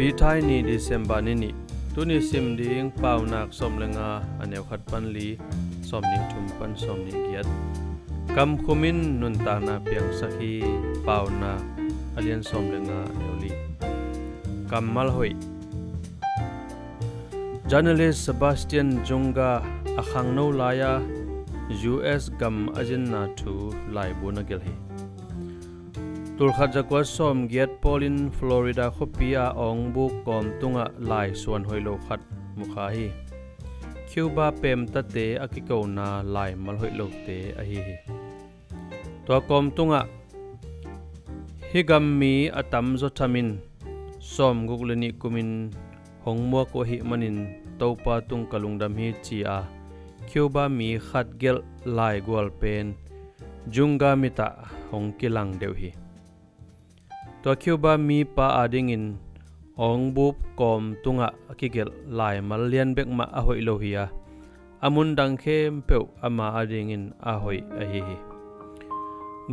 ปีท้ายนี้ดิเซมบานี้ตุนิซิมดิงเป่านักสมเลงาอันเอวขัดปันลีสมนิทุมปันสมนิเกียรติกำคุมินนุนตานาเปียงสักฮีเป่านักอเลียนสมเลงาเอวลีกำมัลหอยJournalist Sebastian Junga akhang no laya US gam ajinna thu lai buna gelhi tulkha jakwa som giat Polin Florida khopia ong bu kom tunga lai suan hoilo khat mukha hi Cuba pem tate akiko na lai mal hoilo te a hi to kom tunga higam mi atam zothamin som gugleni kumin hongmo ko hi manin topa tung kalungdam hi chi a Cuba mi khat gel lai gwal pen junga mita hongkilang deu hi to Cuba mi pa adingin ong bup kom tunga akigel lai malian bek ma a hoi lo hiya amun dang khem peu ama adingin a hoi a hi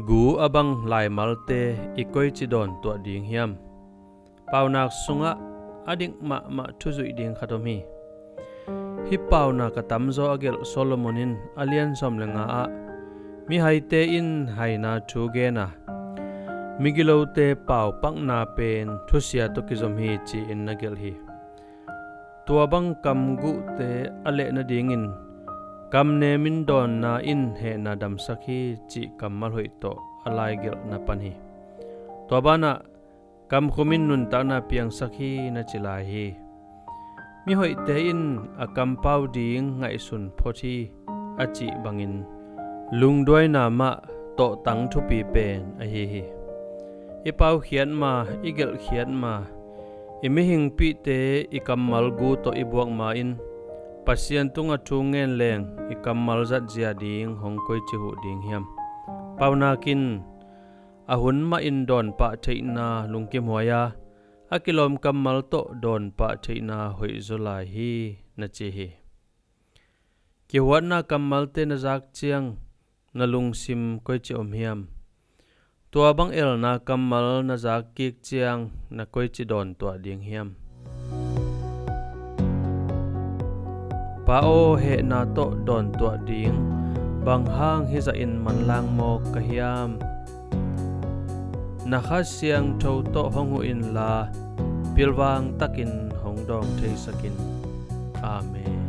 gu abang lai malte ikoi chidon to ding hiam paunak sunga ading ma thuzui ding khatom hi pauna katamzo agel Solomonin alian somlenga a mi haite in haina thugena migilote pau pangna pen thusia to kizom hi chi in nagel hi tuabang kamgu te ale na dingin kamne min don na in he na dam sakhi chi kamal hoi to alai gel na panhi tuabana kam khumin nun ta na piang sakhi na chilai hi mi hoi te in akam pau ding ngai sun phothi achi bangin lungdoi na ma to tang thu pi pen a hi i pau khian ma igel khian ma i mi hing pi te i kamal gu to i buak ma in pasien tunga thungen leng i kamal zat zia ding hongkoi chi hu ding hiam pauna kin ahun ma in don pa theina lungkim hoya akilom kamal to don pa theina hoi zola hi na chi hi ki wana kamal te na jak chiang na lungsim koi chi om hiam tua bang el na kamal na jak ki chiang na koi chi don to ding hiam pa o he na to don to ding bang hang hi za in manlang mo ka hiam na kha siang tho to hongu in la pilwang takin hongdong thei sakin amen